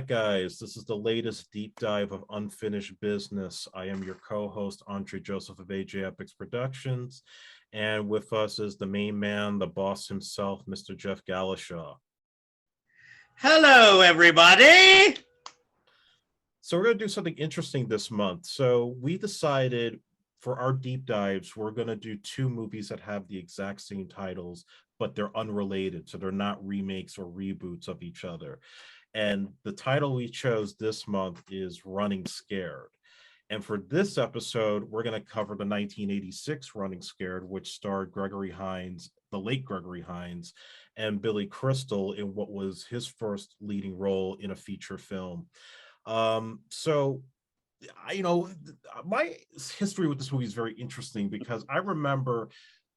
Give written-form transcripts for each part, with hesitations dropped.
guys. This is the latest deep dive of unfinished business. I am your co-host, Andre Joseph of AJ Epyx Productions. And with us is the main man, the boss himself, Mr. Jeff Gallashaw. Hello, everybody. So we're going to do something interesting this month. So we decided for our deep dives, we're going to do two movies that have the exact same titles, but they're unrelated. So they're not remakes or reboots of each other. And the title we chose this month is Running Scared. And for this episode, we're going to cover the 1986 Running Scared, which starred Gregory Hines, the late Gregory Hines, and Billy Crystal in what was his first leading role in a feature film. So, my history with this movie is very interesting because I remember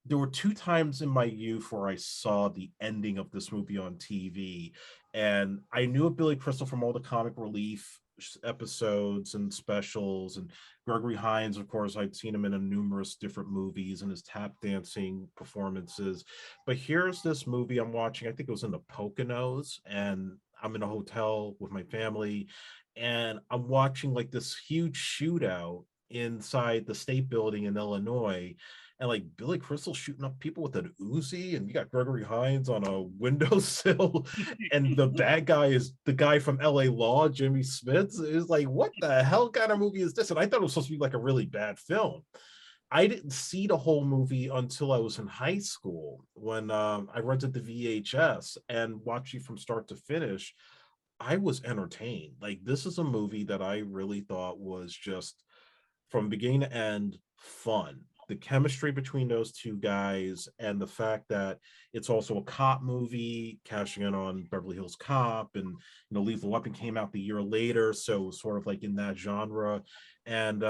there were two times in my youth where I saw the ending of this movie on TV, and I knew of Billy Crystal from all the comic relief episodes and specials, and Gregory Hines, of course, I'd seen him in a numerous different movies and his tap dancing performances. But here's this movie I'm watching. I think it was in the Poconos, and I'm in a hotel with my family, and I'm watching like this huge shootout inside the state building in Illinois, and like Billy Crystal shooting up people with an Uzi, and you got Gregory Hines on a windowsill, and the bad guy is the guy from LA Law, Jimmy Smits. Is like, what the hell kind of movie is this? And I thought it was supposed to be like a really bad film. I didn't see the whole movie until I was in high school when I rented the VHS and watched it from start to finish. I was entertained. Like, this is a movie that I really thought was just from beginning to end fun. The chemistry between those two guys and the fact that it's also a cop movie cashing in on Beverly Hills Cop, and Lethal Weapon came out the year later, so it was sort of like in that genre. And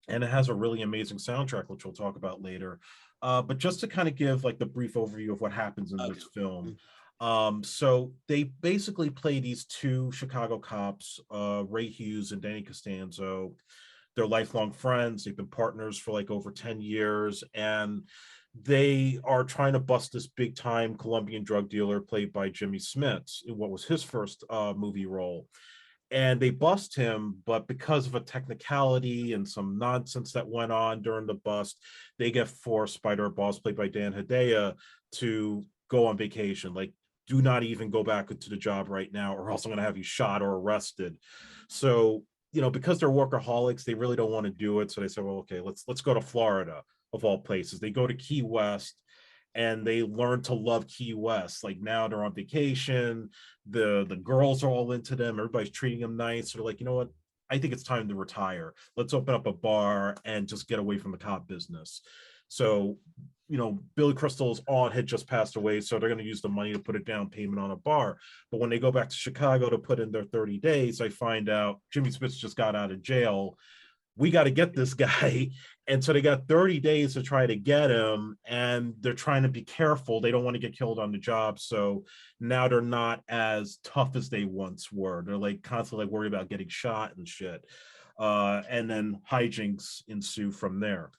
it has a really amazing soundtrack, which we'll talk about later. But just to kind of give like the brief overview of what happens in this film. So they basically play these two Chicago cops, Ray Hughes and Danny Costanzo. They're lifelong friends. They've been partners for like over 10 years. And they are trying to bust this big time Colombian drug dealer played by Jimmy Smits in what was his first movie role. And they bust him, but because of a technicality and some nonsense that went on during the bust, they get forced by their boss, played by Dan Hedaya, to go on vacation. Like, do not even go back into the job right now, or else I'm going to have you shot or arrested. So, because they're workaholics, they really don't want to do it. So they say, well, okay, let's go to Florida, of all places. They go to Key West, and they learn to love Key West. Like, now they're on vacation, the girls are all into them, everybody's treating them nice. So they're like, you know what, I think it's time to retire. Let's open up a bar and just get away from the cop business. So Billy Crystal's aunt had just passed away, so they're going to use the money to put a down payment on a bar. But when they go back to Chicago to put in their 30 days, I find out Jimmy Smits just got out of jail. We got to get this guy. And so they got 30 days to try to get him, and they're trying to be careful. They don't want to get killed on the job. So now they're not as tough as they once were. They're like constantly like worried about getting shot and shit. And then hijinks ensue from there.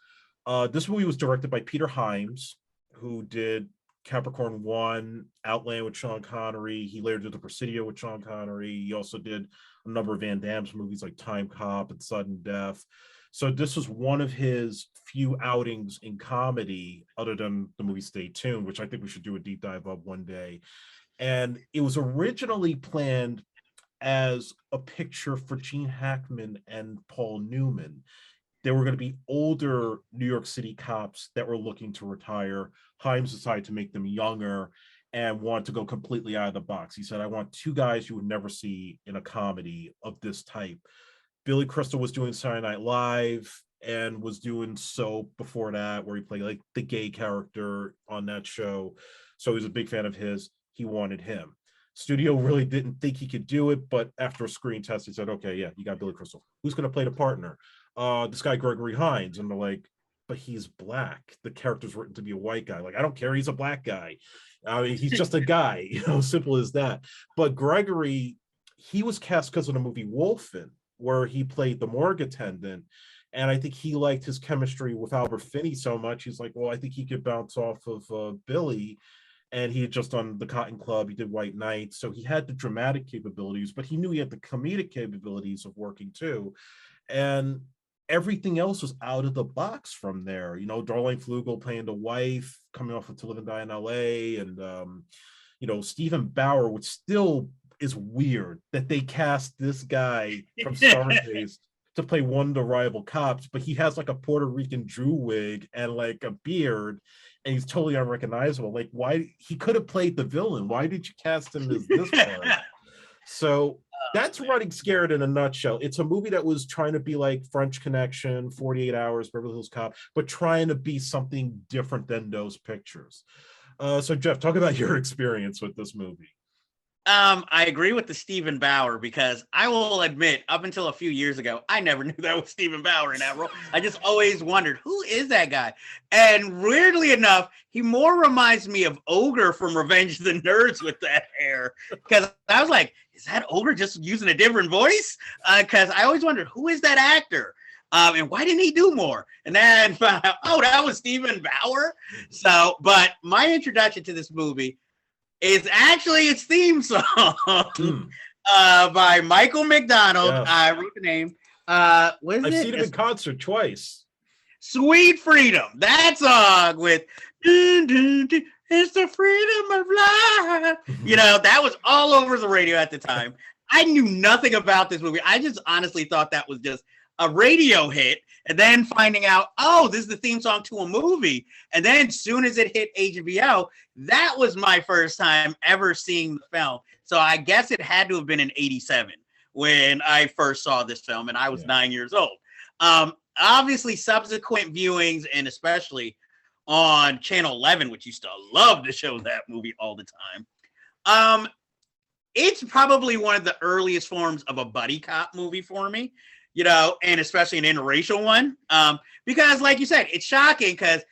This movie was directed by Peter Hyams, who did Capricorn 1, Outland with Sean Connery. He later did The Presidio with Sean Connery. He also did a number of Van Damme's movies like Time Cop and Sudden Death. So this was one of his few outings in comedy, other than the movie Stay Tuned, which I think we should do a deep dive of one day. And it was originally planned as a picture for Gene Hackman and Paul Newman. They were going to be older New York City cops that were looking to retire. Hyams decided to make them younger and wanted to go completely out of the box. He said, I want two guys you would never see in a comedy of this type. Billy Crystal was doing Saturday Night Live and was doing Soap before that, where he played like the gay character on that show. So he was a big fan of his. He wanted him. Studio really didn't think he could do it, but after a screen test, he said, okay, yeah, you got Billy Crystal. Who's going to play the partner? This guy Gregory Hines. And they're like, but he's black. The character's written to be a white guy. Like, I don't care, he's a black guy. I mean, he's just a guy, simple as that. But Gregory, he was cast because of the movie Wolfen, where he played the morgue attendant. And I think he liked his chemistry with Albert Finney so much. He's like, well, I think he could bounce off of Billy. and he had just done the Cotton Club, he did White Knight, so he had the dramatic capabilities, but he knew he had the comedic capabilities of working too. And everything else was out of the box from there. You know, Darlene Flugel playing the wife, coming off of To Live and Die in LA, and you know, Stephen Bauer, which still is weird that they cast this guy from Scarface to play one of the rival cops, but he has like a Puerto Rican Jew wig and like a beard, and he's totally unrecognizable. Like, why he could have played the villain? Why did you cast him as this part? So that's Running Scared in a nutshell. It's a movie that was trying to be like French Connection, 48 Hours, Beverly Hills Cop, but trying to be something different than those pictures. So Jeff, talk about your experience with this movie. I agree with the Stephen Bauer, because I will admit, up until a few years ago, I never knew that was Stephen Bauer in that role. I just always wondered, who is that guy? And weirdly enough, he more reminds me of Ogre from Revenge of the Nerds with that hair. Because I was like, is that Ogre just using a different voice? Because I always wondered, who is that actor? And why didn't he do more? And then found out, oh, that was Stephen Bauer. So, but my introduction to this movie is actually its theme song by Michael McDonald. Yes. I wrote the name. I've seen him in concert twice. Sweet Freedom. That song with dun, dun, dun, it's the freedom of life. You know, that was all over the radio at the time. I knew nothing about this movie. I just honestly thought that was just a radio hit, and then finding out, oh, this is the theme song to a movie. And then as soon as it hit HBO, that was my first time ever seeing the film. So I guess it had to have been in 87 when I first saw this film, and I was 9 years old. Obviously, subsequent viewings, and especially on Channel 11, which used to love to show that movie all the time. It's probably one of the earliest forms of a buddy cop movie for me. You know, and especially an interracial one. Because like you said, it's shocking because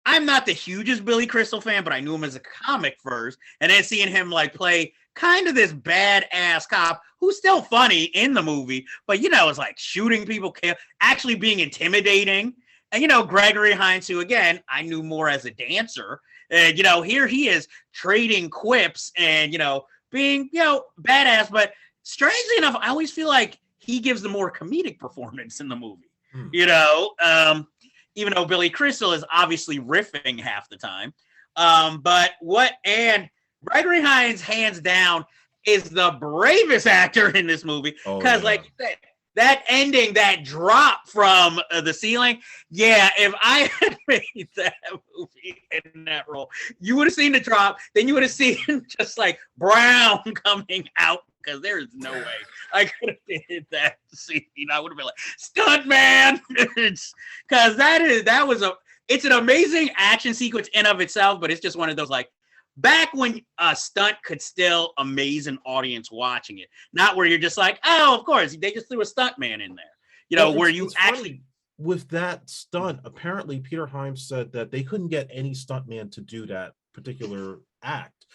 I'm not the hugest Billy Crystal fan, but I knew him as a comic first. And then seeing him like play kind of this badass cop who's still funny in the movie, but you know, it's like shooting people, actually being intimidating. And you know, Gregory Hines, who again, I knew more as a dancer. And you know, here he is trading quips and, you know, being, you know, badass. But strangely enough, I always feel like he gives the more comedic performance in the movie, you know, even though Billy Crystal is obviously riffing half the time. And Gregory Hines, hands down, is the bravest actor in this movie. Because, like you said, that ending, that drop from the ceiling, if I had made that movie in that role, you would have seen the drop, then you would have seen just like Brown coming out. Because there is no way I could have did that scene. I would have been like, stunt man. Because it's an amazing action sequence in of itself, but it's just one of those like back when a stunt could still amaze an audience watching it. Not where you're just like, oh, of course, they just threw a stunt man in there. You know, where you actually funny. With that stunt, apparently Peter Hyams said that they couldn't get any stuntman to do that particular act.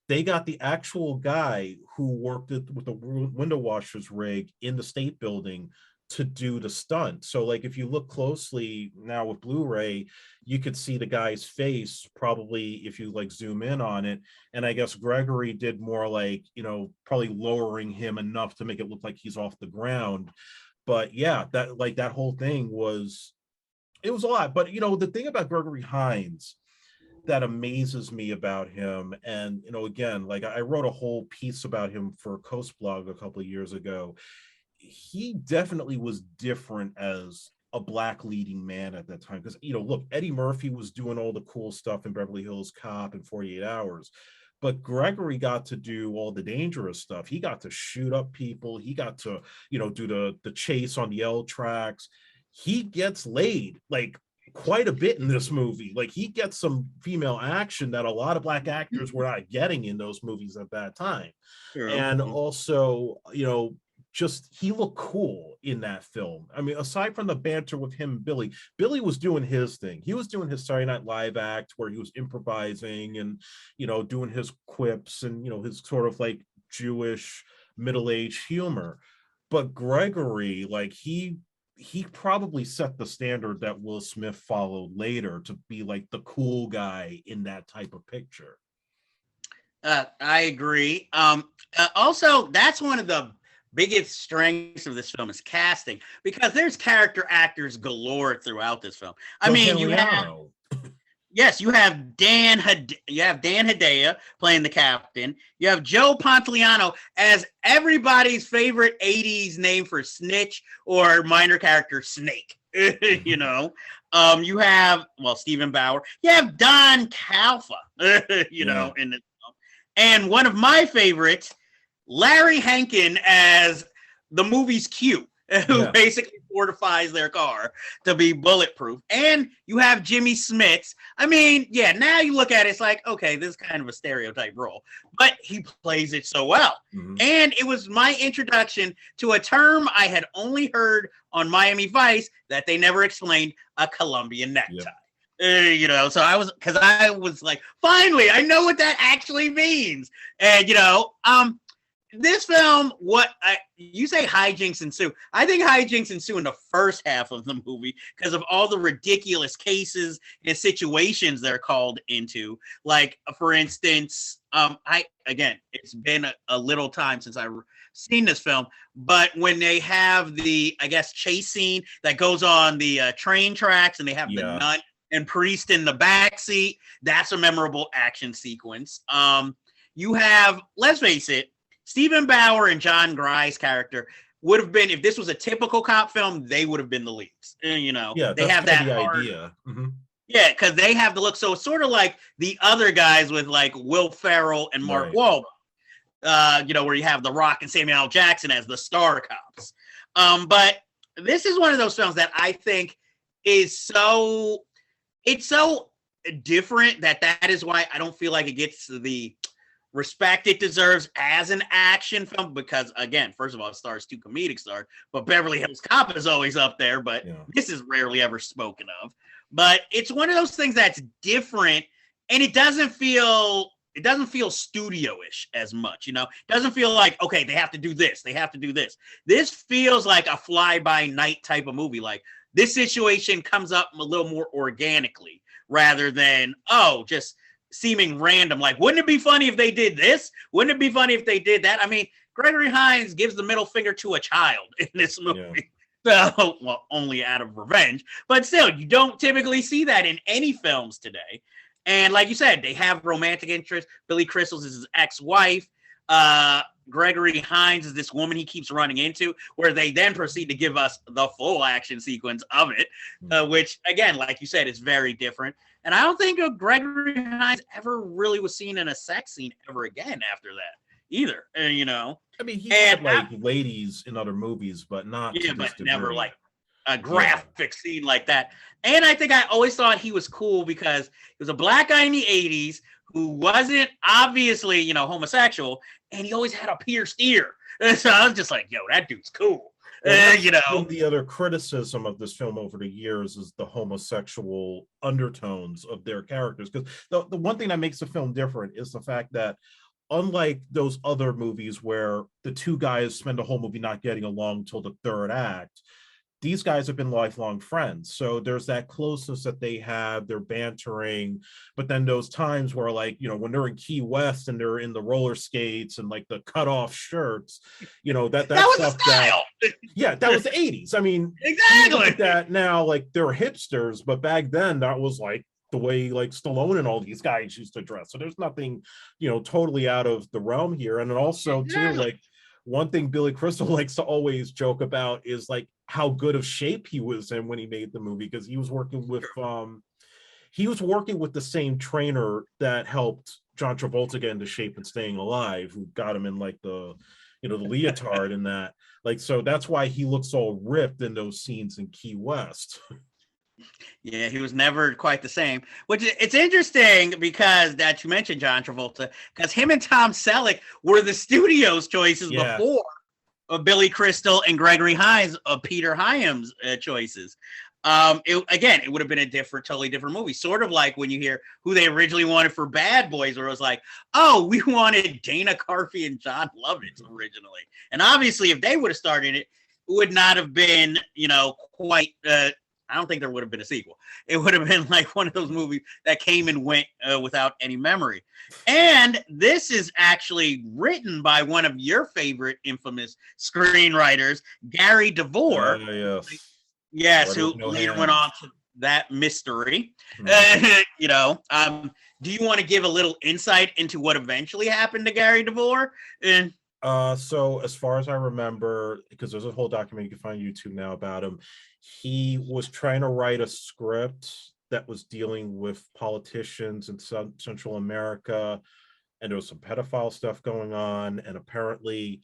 They got the actual guy who worked with the window washers rig in the state building to do the stunt. So like if you look closely now with Blu-ray, you could see the guy's face probably if you like zoom in on it. And I guess Gregory did more like, you know, probably lowering him enough to make it look like he's off the ground. But yeah, that like that whole thing it was a lot. But you know, the thing about Gregory Hines that amazes me about him, and you know, again, like I wrote a whole piece about him for Coast Blog a couple of years ago. He definitely was different as a black leading man at that time, because you know, look, Eddie Murphy was doing all the cool stuff in Beverly Hills Cop and 48 Hours, but Gregory got to do all the dangerous stuff. He got to shoot up people. He got to, you know, do the chase on the L tracks. He gets laid like quite a bit in this movie. Like he gets some female action that a lot of black actors were not getting in those movies at that time. Sure. And also, you know, just he looked cool in that film. I mean, aside from the banter with him and Billy was doing his thing. He was doing his Saturday Night Live act where he was improvising and, you know, doing his quips and, you know, his sort of like Jewish middle-aged humor. But Gregory, like he probably set the standard that Will Smith followed later to be like the cool guy in that type of picture. I agree. Also, that's one of the biggest strengths of this film is casting, because there's character actors galore throughout this film. I mean, you have yes, you have Dan Hedaya playing the captain. You have Joe Pantoliano as everybody's favorite '80s name for snitch or minor character, Snake. You know, you have Stephen Bauer. You have Don Calfa. You know, in the film, and one of my favorites, Larry Hankin as the movie's Q, who basically fortifies their car to be bulletproof. And you have Jimmy Smits. I mean, now you look at it, it's like, okay, this is kind of a stereotype role, but he plays it so well. Mm-hmm. And it was my introduction to a term I had only heard on Miami Vice that they never explained, a Colombian necktie. You know, so I was like, finally, I know what that actually means. And, you know, this film, you say hijinks ensue. I think hijinks ensue in the first half of the movie because of all the ridiculous cases and situations they're called into. Like, for instance, it's been a little time since I've seen this film, but when they have the, chase scene that goes on the train tracks, and they have the nun and priest in the backseat, that's a memorable action sequence. You have, let's face it, Stephen Bauer and John Grye's character would have been, if this was a typical cop film, they would have been the leads. You know, they have that idea. Mm-hmm. Yeah, because they have the look. So it's sort of like the other guys with like Will Ferrell and Mark Wahlberg. You know, where you have The Rock and Samuel L. Jackson as the star cops. But this is one of those films that I think is so different that is why I don't feel like it gets the respect it deserves as an action film, because again, first of all, it stars two comedic stars, but Beverly Hills Cop is always up there, but this is rarely ever spoken of. But it's one of those things that's different, and it doesn't feel studio-ish as much, you know. It doesn't feel like, okay, they have to do this, this feels like a fly-by-night type of movie. Like, this situation comes up a little more organically rather than just seeming random. Like, wouldn't it be funny if they did this? Wouldn't it be funny if they did that? I mean, Gregory Hines gives the middle finger to a child in this movie. So, only out of revenge, but still, you don't typically see that in any films today. And like you said, they have romantic interest. Billy Crystal's is his ex-wife. Gregory Hines is this woman he keeps running into, where they then proceed to give us the full action sequence of it, which, again, like you said, is very different. And I don't think Gregory Hines ever really was seen in a sex scene ever again after that either. You know, I mean, he had like ladies in other movies, but not but never like a graphic scene like that. And I think I always thought he was cool because he was a black guy in the '80s who wasn't obviously, you know, homosexual, and he always had a pierced ear. And so I was just like, yo, that dude's cool. You know, the other criticism of this film over the years is the homosexual undertones of their characters. Because the one thing that makes the film different is the fact that, unlike those other movies where the two guys spend the whole movie not getting along till the third act, these guys have been lifelong friends. So there's that closeness that they have, they're bantering, but then those times where, like, you know, when they're in Key West and they're in the roller skates and like the cut off shirts, you know, that was stuff the style. That was the 80s. I mean, exactly. Look at that now, like, they're hipsters, but back then that was like the way like Stallone and all these guys used to dress. So there's nothing, you know, totally out of the realm here. And then also too, like, one thing Billy Crystal likes to always joke about is like how good of shape he was in when he made the movie, because he was working with the same trainer that helped John Travolta get into shape and Staying Alive, who got him in like the, you know, the leotard and that. Like, so that's why he looks all ripped in those scenes in Key West. Yeah, he was never quite the same. Which, it's interesting because that you mentioned John Travolta, because him and Tom Selleck were the studio's choices before Billy Crystal and Gregory Hines of Peter Hyams choices. It would have been a totally different movie. Sort of like when you hear who they originally wanted for Bad Boys, where it was like, oh, we wanted Dana Carvey and John Lovitz originally. And obviously, if they would have started it, it would not have been, you know, quite I don't think there would have been a sequel. It would have been like one of those movies that came and went without any memory. And this is actually written by one of your favorite infamous screenwriters, Gary Devore. Yes. Yes, who later went on to that mystery. You know, do you want to give a little insight into what eventually happened to Gary Devore? So as far as I remember, because there's a whole document you can find on YouTube now about him, he was trying to write a script that was dealing with politicians in Central America, and there was some pedophile stuff going on, and apparently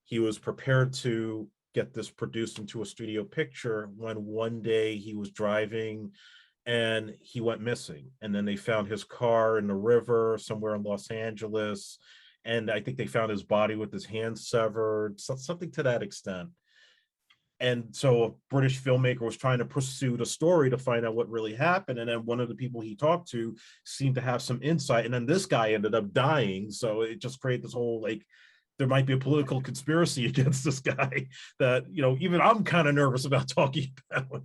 he was prepared to get this produced into a studio picture when one day he was driving and he went missing, and then they found his car in the river somewhere in Los Angeles, and I think they found his body with his hands severed, something to that extent. And so a British filmmaker was trying to pursue the story to find out what really happened. And then one of the people he talked to seemed to have some insight. And then this guy ended up dying. So it just created this whole, like, there might be a political conspiracy against this guy that, you know, even I'm kind of nervous about talking about.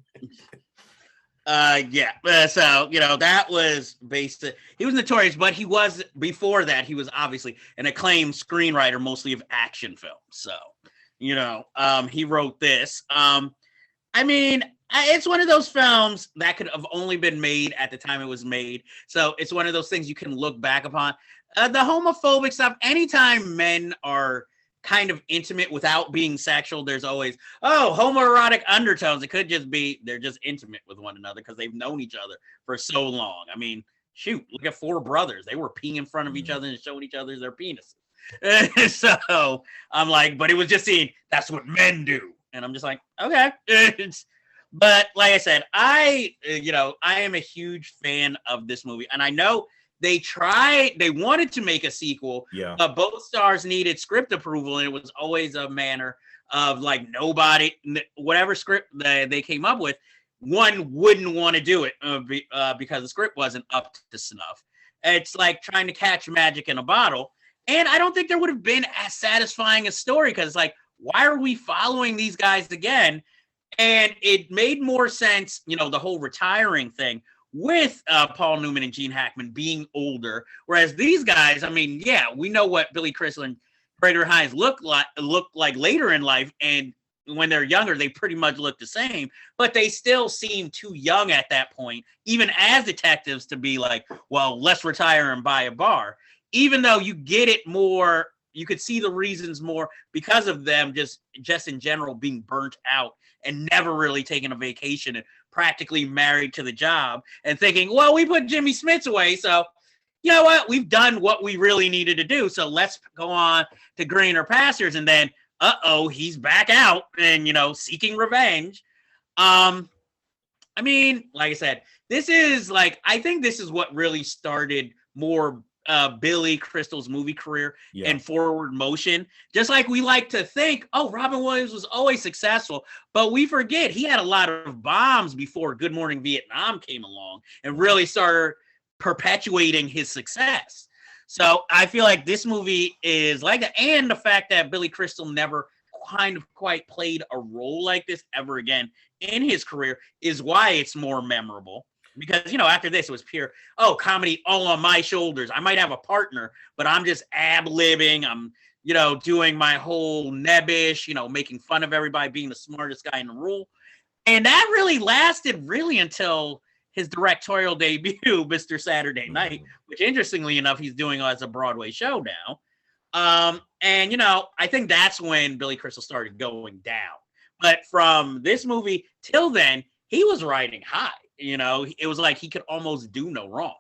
So, you know, that was based, he was notorious, but he was, before that, he was obviously an acclaimed screenwriter, mostly of action films. So, you know, he wrote this. I mean, it's one of those films that could have only been made at the time it was made. So it's one of those things you can look back upon. The homophobic stuff, anytime men are kind of intimate without being sexual, there's always, oh, homoerotic undertones. It could just be they're just intimate with one another because they've known each other for so long. I mean, shoot, look at four brothers. They were peeing in front of each other and showing each other their penises. So I'm like, but it was just saying that's what men do. And I'm just like, okay. But like I said, I am a huge fan of this movie. And I know they wanted to make a sequel, but both stars needed script approval, and it was always a manner of like whatever script they came up with, one wouldn't want to do it because the script wasn't up to snuff. It's like trying to catch magic in a bottle. And I don't think there would have been as satisfying a story because, like, why are we following these guys again? And it made more sense, you know, the whole retiring thing with Paul Newman and Gene Hackman being older. Whereas these guys, I mean, yeah, we know what Billy Crystal and Gregory Hines look like later in life. And when they're younger, they pretty much look the same. But they still seem too young at that point, even as detectives, to be like, well, let's retire and buy a bar. Even though you get it more, you could see the reasons more because of them just in general being burnt out and never really taking a vacation and practically married to the job and thinking, well, we put Jimmy Smits away, so you know what? We've done what we really needed to do, so let's go on to greener pastures. And then, he's back out and, you know, seeking revenge. I mean, like I said, I think this is what really started more Billy Crystal's movie career and forward motion. Just like we like to think, oh, Robin Williams was always successful, but we forget he had a lot of bombs before Good Morning Vietnam came along and really started perpetuating his success. So I feel like this movie is like that, and the fact that Billy Crystal never quite played a role like this ever again in his career is why it's more memorable. Because, you know, after this, it was pure, comedy all on my shoulders. I might have a partner, but I'm just ab-libbing. I'm, you know, doing my whole nebbish, you know, making fun of everybody, being the smartest guy in the room. And that really lasted until his directorial debut, Mr. Saturday Night, which interestingly enough, he's doing as a Broadway show now. And, you know, I think that's when Billy Crystal started going down. But from this movie till then, he was riding high. You know, it was like he could almost do no wrong,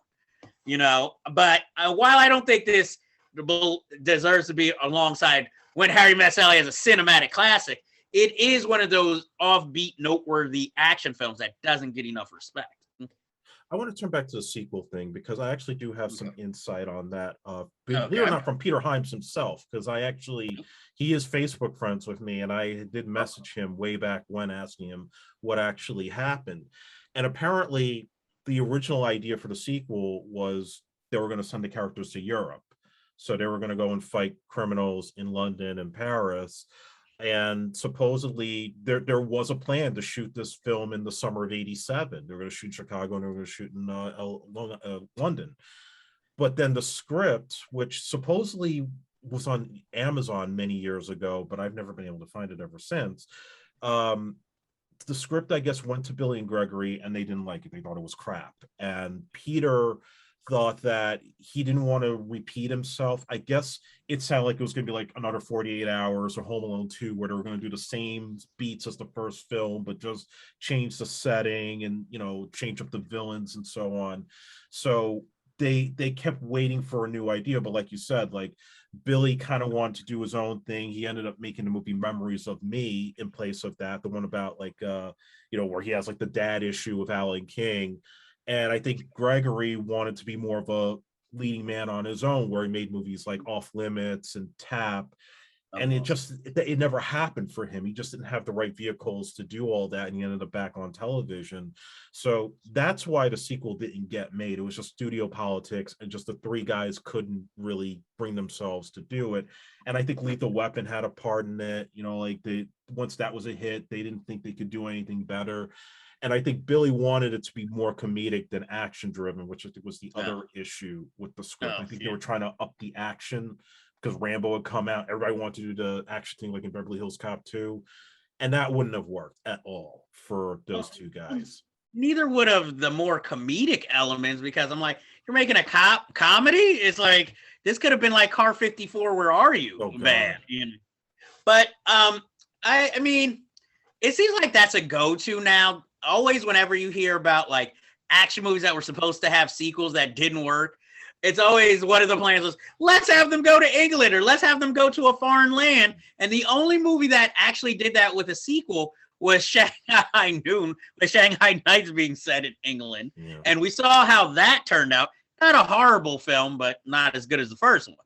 you know. But while I don't think this deserves to be alongside When Harry Met Sally as a cinematic classic, it is one of those offbeat, noteworthy action films that doesn't get enough respect. I want to turn back to the sequel thing because I actually do have some insight on that. Believe it or not, from Peter Hyams himself, because he is Facebook friends with me, and I did message him way back when asking him what actually happened. And apparently, the original idea for the sequel was they were going to send the characters to Europe. So they were going to go and fight criminals in London and Paris. And supposedly there was a plan to shoot this film in the summer of '87. They were going to shoot in Chicago and they were going to shoot in London. But then the script, which supposedly was on Amazon many years ago, but I've never been able to find it ever since. The script, I guess, went to Billy and Gregory, and they didn't like it. They thought it was crap. And Peter thought that he didn't want to repeat himself. I guess it sounded like it was going to be like another 48 Hours or Home Alone 2, where they were going to do the same beats as the first film, but just change the setting and, you know, change up the villains and so on. So they kept waiting for a new idea. But like you said, like Billy kind of wanted to do his own thing. He ended up making the movie Memories of Me in place of that, the one about like you know, where he has like the dad issue with Alan King. And I think Gregory wanted to be more of a leading man on his own, where he made movies like Off Limits and Tap. And it never happened for him. He just didn't have the right vehicles to do all that, and he ended up back on television. So that's why the sequel didn't get made. It was just studio politics, and just the three guys couldn't really bring themselves to do it. And I think Lethal Weapon had a part in it. You know, like once that was a hit, they didn't think they could do anything better. And I think Billy wanted it to be more comedic than action driven, which I think was the other issue with the script. I think they were trying to up the action, because Rambo had come out. Everybody wanted to do the action thing like in Beverly Hills Cop 2. And that wouldn't have worked at all for those two guys. Neither would have the more comedic elements, because I'm like, you're making a cop comedy? It's like, this could have been like Car 54, Where Are You? Oh, bad. You know? But I mean, it seems like that's a go-to now. Always whenever you hear about like action movies that were supposed to have sequels that didn't work, it's always, what are the plans? Let's have them go to England, or let's have them go to a foreign land. And the only movie that actually did that with a sequel was Shanghai Noon, with Shanghai Nights being set in England. Yeah. And we saw how that turned out. Not a horrible film, but not as good as the first one.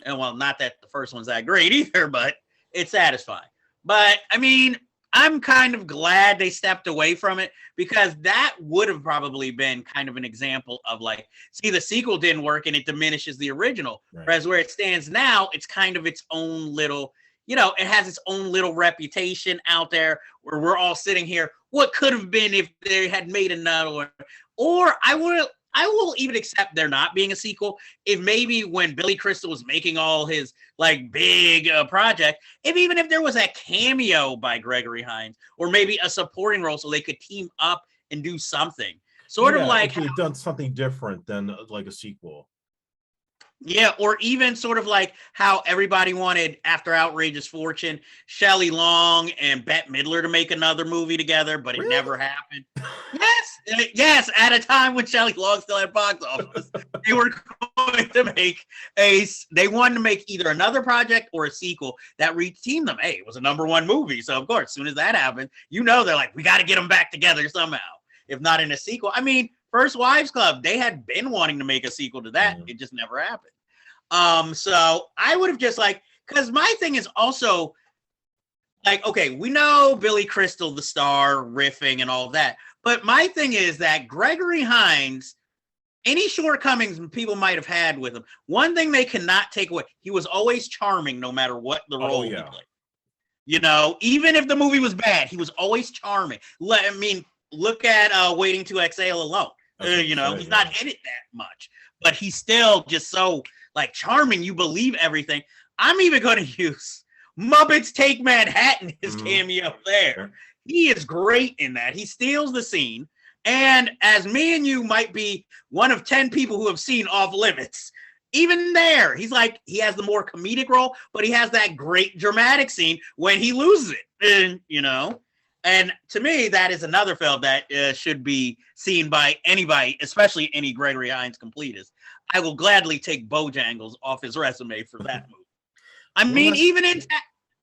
And well, not that the first one's that great either, but it's satisfying. But I mean, I'm kind of glad they stepped away from it, because that would have probably been kind of an example of like, see, the sequel didn't work and it diminishes the original. Right. Whereas where it stands now, it's kind of its own little, you know, it has its own little reputation out there, where we're all sitting here. What could have been if they had made another one? Or I will even accept there not being a sequel if maybe when Billy Crystal was making all his like big project, even if there was a cameo by Gregory Hines, or maybe a supporting role, so they could team up and do something. Sort of like if they've done something different than like a sequel. Yeah, or even sort of like how everybody wanted, after Outrageous Fortune, Shelley Long and Bette Midler to make another movie together, but it never happened. Yes, at a time when Shelley Long still had box office, they were going to make they wanted to make either another project or a sequel that reteamed them. Hey, it was a #1 movie, so of course, as soon as that happened, you know, they're like, we got to get them back together somehow, if not in a sequel. I mean, First Wives Club, they had been wanting to make a sequel to that. It just never happened. So I would have just like, because my thing is also like, okay, we know Billy Crystal, the star, riffing and all of that. But my thing is that Gregory Hines, any shortcomings people might have had with him, one thing they cannot take away, he was always charming no matter what the role he played. You know, even if the movie was bad, he was always charming. I mean, look at Waiting to Exhale alone. You know, he's not in it that much, but he's still just so like charming. You believe everything. I'm even going to use Muppets Take Manhattan, his cameo there. He is great in that. He steals the scene. And as me and you might be one of 10 people who have seen Off Limits, even there, he's like, he has the more comedic role, but he has that great dramatic scene when he loses it, and, you know. And to me, that is another film that should be seen by anybody, especially any Gregory Hines completist. I will gladly take Bojangles off his resume for that movie. I mean, even in...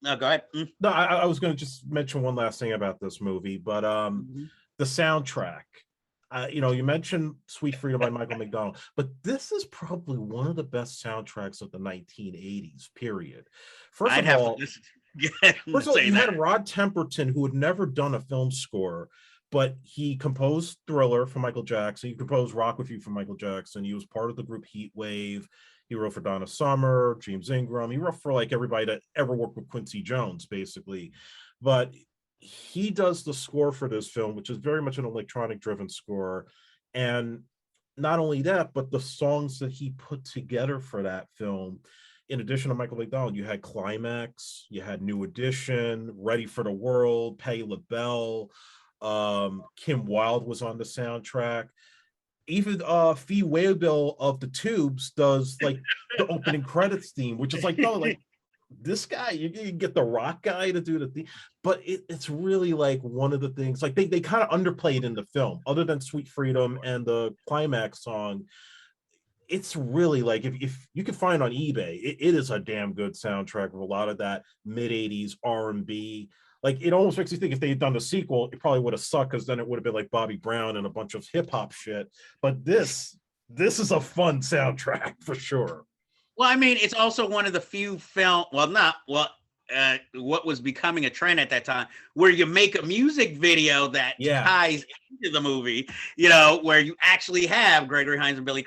No, go ahead. No, I was going to just mention one last thing about this movie, but the soundtrack. You know, you mentioned Sweet Freedom by Michael McDonald, but this is probably one of the best soundtracks of the 1980s, period. First of all, you had Rod Temperton, who had never done a film score, but he composed Thriller for Michael Jackson. He composed Rock With You for Michael Jackson. He was part of the group Heat Wave. He wrote for Donna Summer, James Ingram. He wrote for like everybody that ever worked with Quincy Jones, basically. But he does the score for this film, which is very much an electronic driven score. And not only that, but the songs that he put together for that film, in addition to Michael McDonald, you had Climax, you had New Edition, Ready for the World, Patti LaBelle, Kim Wilde was on the soundtrack. Even Fee Waybill of the Tubes does like the opening credits theme, which is like, no, like this guy, you get the rock guy to do the theme, but it's really like one of the things, like they kind of underplayed in the film, other than Sweet Freedom and the Climax song. It's really like, if you can find on eBay, it is a damn good soundtrack with a lot of that mid-'80s R&B. Like, it almost makes you think if they had done the sequel, it probably would have sucked, because then it would have been like Bobby Brown and a bunch of hip-hop shit. But this is a fun soundtrack for sure. Well, I mean, it's also one of the few what was becoming a trend at that time, where you make a music video that ties into the movie, where you actually have Gregory Hines and Billy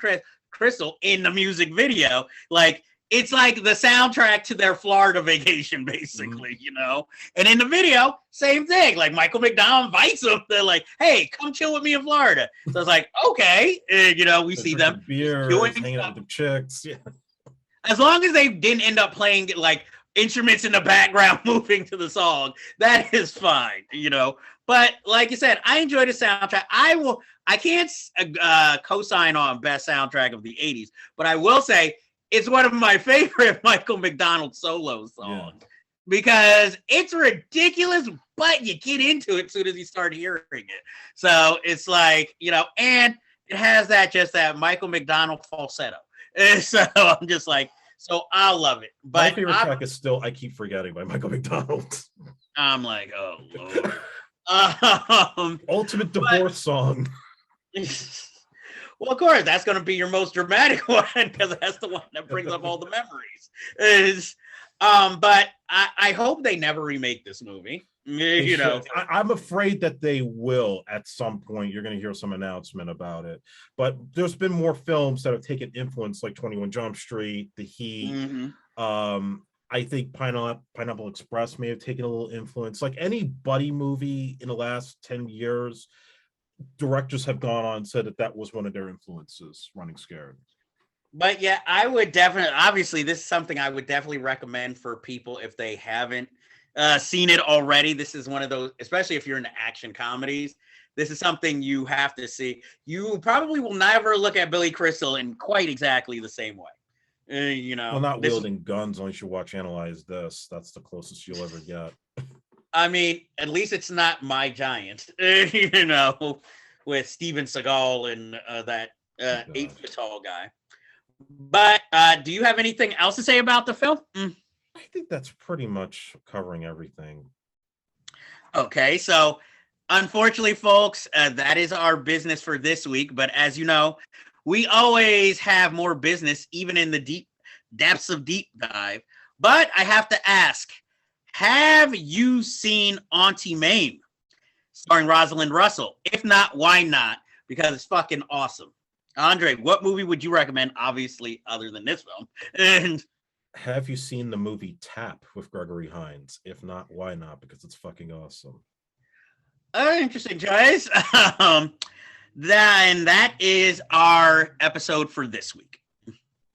Crystal in the music video. Like, it's like the soundtrack to their Florida vacation, basically, And in the video, same thing. Like, Michael McDonald invites them. They're like, "Hey, come chill with me in Florida." So it's like, okay, we see them doing hanging out with the chicks. Yeah. As long as they didn't end up playing like instruments in the background moving to the song, that is fine, But like you said, I enjoy the soundtrack. I can't co-sign on best soundtrack of the 80s, but I will say it's one of my favorite Michael McDonald solo songs, because it's ridiculous, but you get into it as soon as you start hearing it. So it's like, and it has that Michael McDonald falsetto. And so I'm just like, so I love it. But my favorite track is still "I Keep Forgetting" by Michael McDonald. I'm like, oh Lord. Ultimate divorce song. Well, of course, that's going to be your most dramatic one, because that's the one that brings up all the memories. But I hope they never remake this movie. I'm afraid that they will at some point. You're going to hear some announcement about it. But there's been more films that have taken influence, like 21 Jump Street, The Heat. Mm-hmm. I think Pineapple Express may have taken a little influence. Like any buddy movie in the last 10 years, directors have gone on and said that was one of their influences, Running Scared. But yeah, I would definitely, obviously, this is something I would definitely recommend for people if they haven't seen it already. This is one of those, especially if you're into action comedies, this is something you have to see. You probably will never look at Billy Crystal in quite exactly the same way. Well, not wielding guns, unless you watch Analyze This. That's the closest you'll ever get. I mean, at least it's not My Giant, with Steven Seagal and that 8-foot tall guy. But do you have anything else to say about the film? I think that's pretty much covering everything. Okay, so unfortunately, folks, that is our business for this week. But as you know, we always have more business, even in the deep depths of deep dive. But I have to ask, have you seen Auntie Mame, starring Rosalind Russell? If not, why not? Because it's fucking awesome. Andre, what movie would you recommend, obviously, other than this film? And have you seen the movie Tap with Gregory Hines? If not, why not? Because it's fucking awesome. Interesting choice. That is our episode for this week.